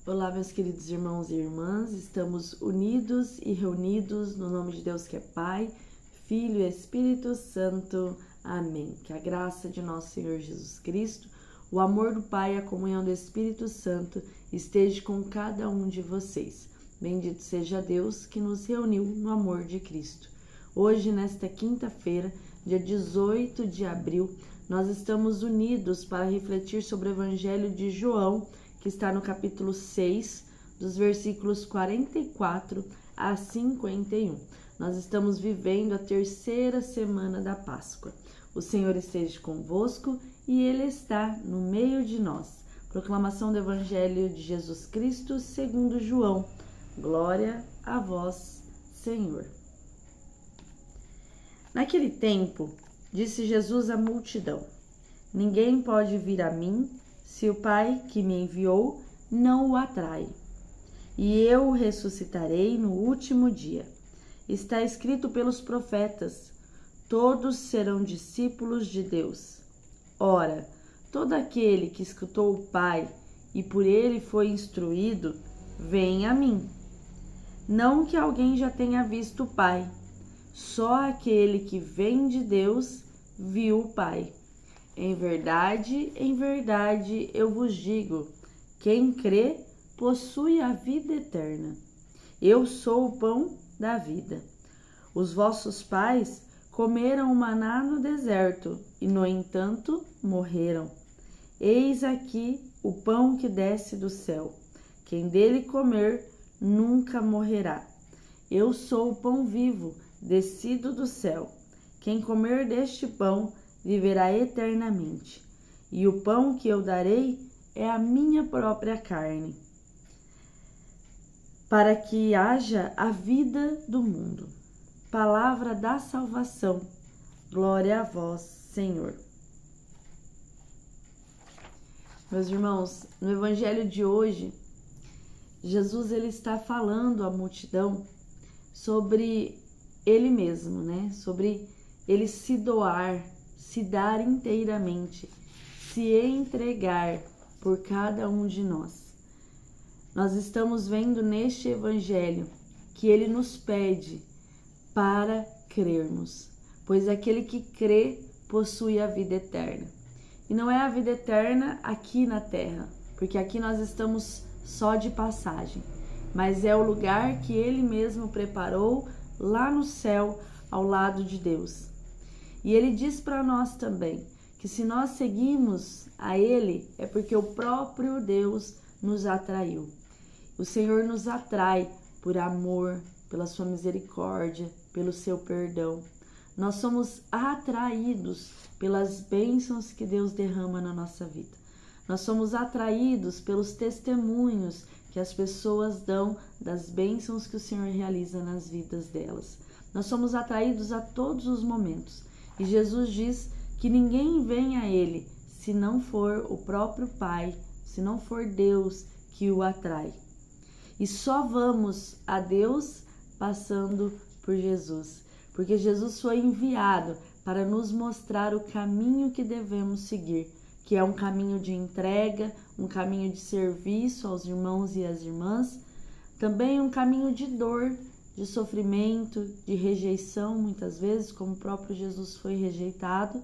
Olá, meus queridos irmãos e irmãs, estamos unidos e reunidos no nome de Deus que é Pai, Filho e Espírito Santo. Amém. Que a graça de nosso Senhor Jesus Cristo, o amor do Pai e a comunhão do Espírito Santo esteja com cada um de vocês. Bendito seja Deus que nos reuniu no amor de Cristo. Hoje, nesta quinta-feira, dia 18 de abril, nós estamos unidos para refletir sobre o Evangelho de João, que está no capítulo 6, dos versículos 44 a 51. Nós estamos vivendo a terceira semana da Páscoa. O Senhor esteja convosco e Ele está no meio de nós. Proclamação do Evangelho de Jesus Cristo segundo João. Glória a vós, Senhor. Naquele tempo, disse Jesus à multidão: Ninguém pode vir a mim se o Pai que me enviou não o atrai. E eu o ressuscitarei no último dia. Está escrito pelos profetas: todos serão discípulos de Deus. Ora, todo aquele que escutou o Pai e por ele foi instruído, vem a mim. Não que alguém já tenha visto o Pai, só aquele que vem de Deus viu o Pai. Em verdade, eu vos digo, quem crê possui a vida eterna. Eu sou o pão da vida. Os vossos pais comeram o maná no deserto e, no entanto, morreram. Eis aqui o pão que desce do céu. Quem dele comer nunca morrerá. Eu sou o pão vivo, descido do céu. Quem comer deste pão viverá eternamente, e o pão que eu darei é a minha própria carne, para que haja a vida do mundo. Palavra da salvação. Glória a vós, Senhor. Meus irmãos, no Evangelho de hoje, Jesus ele está falando à multidão sobre ele mesmo, né? Sobre ele se doar, se dar inteiramente, se entregar por cada um de nós. Nós estamos vendo neste Evangelho que ele nos pede para crermos, pois aquele que crê possui a vida eterna. E não é a vida eterna aqui na terra, porque aqui nós estamos só de passagem, mas é o lugar que ele mesmo preparou lá no céu, ao lado de Deus. E ele diz para nós também que se nós seguimos a ele, é porque o próprio Deus nos atraiu. O Senhor nos atrai por amor, pela sua misericórdia, pelo seu perdão. Nós somos atraídos pelas bênçãos que Deus derrama na nossa vida. Nós somos atraídos pelos testemunhos que as pessoas dão das bênçãos que o Senhor realiza nas vidas delas. Nós somos atraídos a todos os momentos. E Jesus diz que ninguém vem a Ele se não for o próprio Pai, se não for Deus que o atrai. E só vamos a Deus passando por Jesus, porque Jesus foi enviado para nos mostrar o caminho que devemos seguir, que é um caminho de entrega, um caminho de serviço aos irmãos e às irmãs, também um caminho de dor, de sofrimento, de rejeição, muitas vezes, como o próprio Jesus foi rejeitado,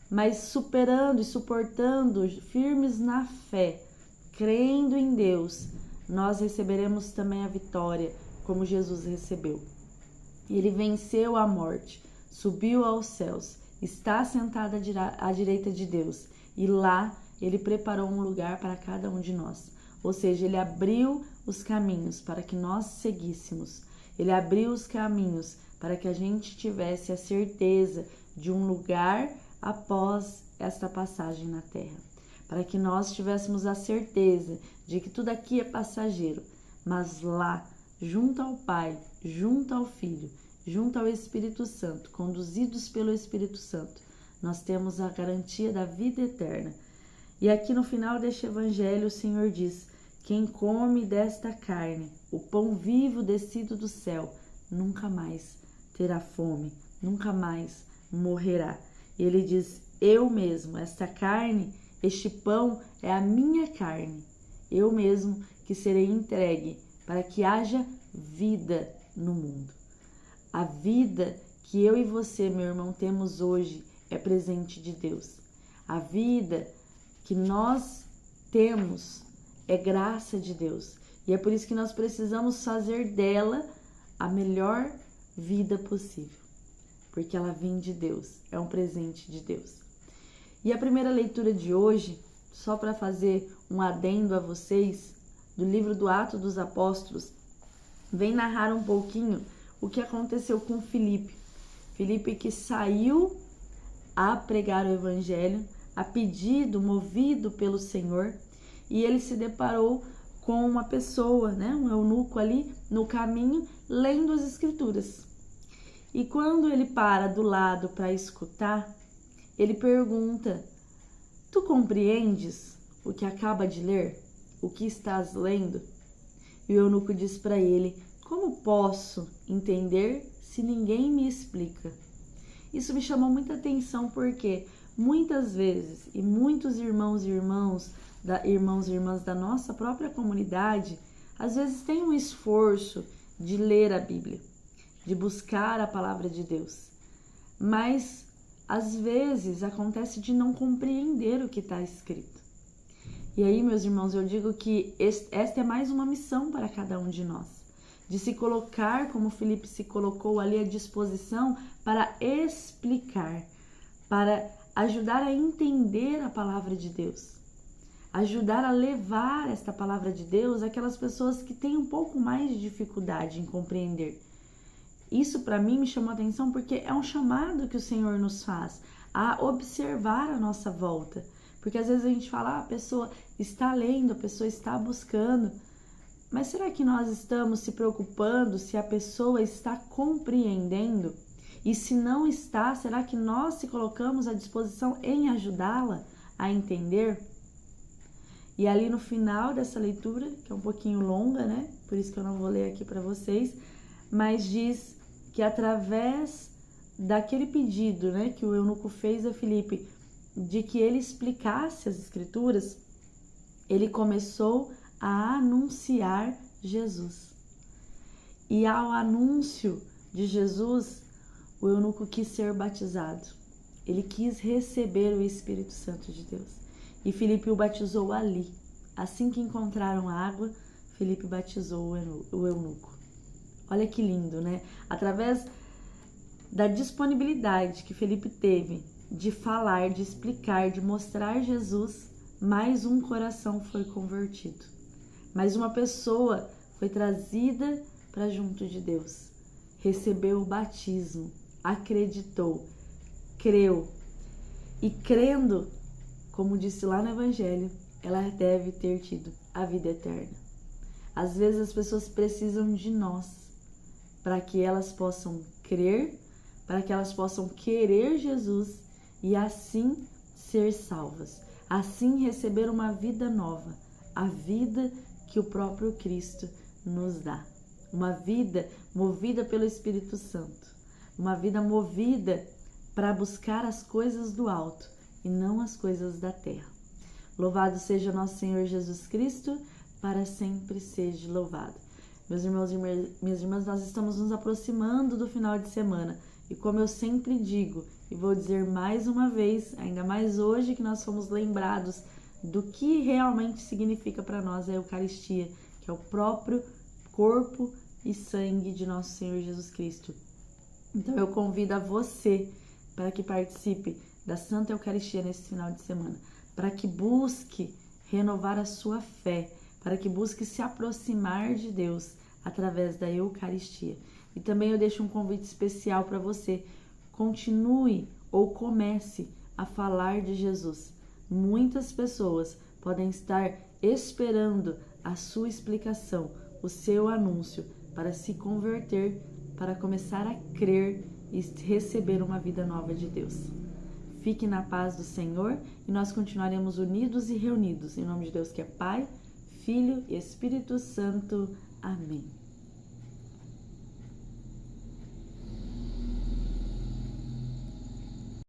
mas superando e suportando, firmes na fé, crendo em Deus, nós receberemos também a vitória, como Jesus recebeu. Ele venceu a morte, subiu aos céus, está sentado à direita de Deus, e lá ele preparou um lugar para cada um de nós. Ou seja, ele abriu os caminhos para que nós seguíssemos. Ele abriu os caminhos para que a gente tivesse a certeza de um lugar após esta passagem na terra. Para que nós tivéssemos a certeza de que tudo aqui é passageiro, mas lá, junto ao Pai, junto ao Filho, junto ao Espírito Santo, conduzidos pelo Espírito Santo, nós temos a garantia da vida eterna. E aqui no final deste Evangelho o Senhor diz: quem come desta carne, o pão vivo descido do céu, nunca mais terá fome, nunca mais morrerá. E ele diz: eu mesmo, esta carne, este pão é a minha carne, eu mesmo que serei entregue para que haja vida no mundo. A vida que eu e você, meu irmão, temos hoje é presente de Deus. A vida que nós temos é graça de Deus. E é por isso que nós precisamos fazer dela a melhor vida possível. Porque ela vem de Deus, é um presente de Deus. E a primeira leitura de hoje, só para fazer um adendo a vocês, do livro do Atos dos Apóstolos, vem narrar um pouquinho o que aconteceu com Filipe. Filipe que saiu a pregar o evangelho, a pedido, movido pelo Senhor, e ele se deparou com uma pessoa, né, um eunuco ali no caminho, lendo as escrituras. E quando ele para do lado para escutar, ele pergunta: tu compreendes o que acaba de ler? O que estás lendo? E o eunuco diz para ele: como posso entender se ninguém me explica? Isso me chamou muita atenção porque muitas vezes, e muitos irmãos e irmãs da nossa própria comunidade, às vezes têm um esforço de ler a Bíblia, de buscar a palavra de Deus, mas às vezes acontece de não compreender o que está escrito. E aí, meus irmãos, eu digo que esta é mais uma missão para cada um de nós, de se colocar, como Filipe se colocou ali à disposição, para explicar, para ajudar a entender a palavra de Deus, ajudar a levar esta palavra de Deus àquelas pessoas que têm um pouco mais de dificuldade em compreender. Isso para mim me chamou a atenção porque é um chamado que o Senhor nos faz a observar a nossa volta. Porque às vezes a gente fala, a pessoa está lendo, a pessoa está buscando, mas será que nós estamos se preocupando se a pessoa está compreendendo? E se não está, será que nós se colocamos à disposição em ajudá-la a entender? E ali no final dessa leitura, que é um pouquinho longa, né? Por isso que eu não vou ler aqui para vocês, mas diz que através daquele pedido, né, que o eunuco fez a Filipe, de que ele explicasse as escrituras, ele começou a anunciar Jesus. E ao anúncio de Jesus, o eunuco quis ser batizado. Ele quis receber o Espírito Santo de Deus. E Filipe o batizou ali. Assim que encontraram água, Filipe batizou o eunuco. Olha que lindo, né? Através da disponibilidade que Filipe teve de falar, de explicar, de mostrar Jesus, mais um coração foi convertido. Mais uma pessoa foi trazida para junto de Deus. Recebeu o batismo, acreditou, creu. E crendo, como disse lá no Evangelho, ela deve ter tido a vida eterna. Às vezes as pessoas precisam de nós para que elas possam crer, para que elas possam querer Jesus e assim ser salvas, assim receber uma vida nova, a vida que o próprio Cristo nos dá. Uma vida movida pelo Espírito Santo, uma vida movida para buscar as coisas do alto e não as coisas da terra. Louvado seja nosso Senhor Jesus Cristo, para sempre seja louvado. Meus irmãos e minhas irmãs, nós estamos nos aproximando do final de semana e como eu sempre digo, e vou dizer mais uma vez, ainda mais hoje que nós fomos lembrados do que realmente significa para nós a Eucaristia, que é o próprio corpo e sangue de nosso Senhor Jesus Cristo. Então eu convido a você para que participe da Santa Eucaristia nesse final de semana, para que busque renovar a sua fé, para que busque se aproximar de Deus através da Eucaristia. E também eu deixo um convite especial para você. Continue ou comece a falar de Jesus. Muitas pessoas podem estar esperando a sua explicação, o seu anúncio, para se converter, para começar a crer e receber uma vida nova de Deus. Fique na paz do Senhor e nós continuaremos unidos e reunidos. Em nome de Deus que é Pai, Filho e Espírito Santo. Amém.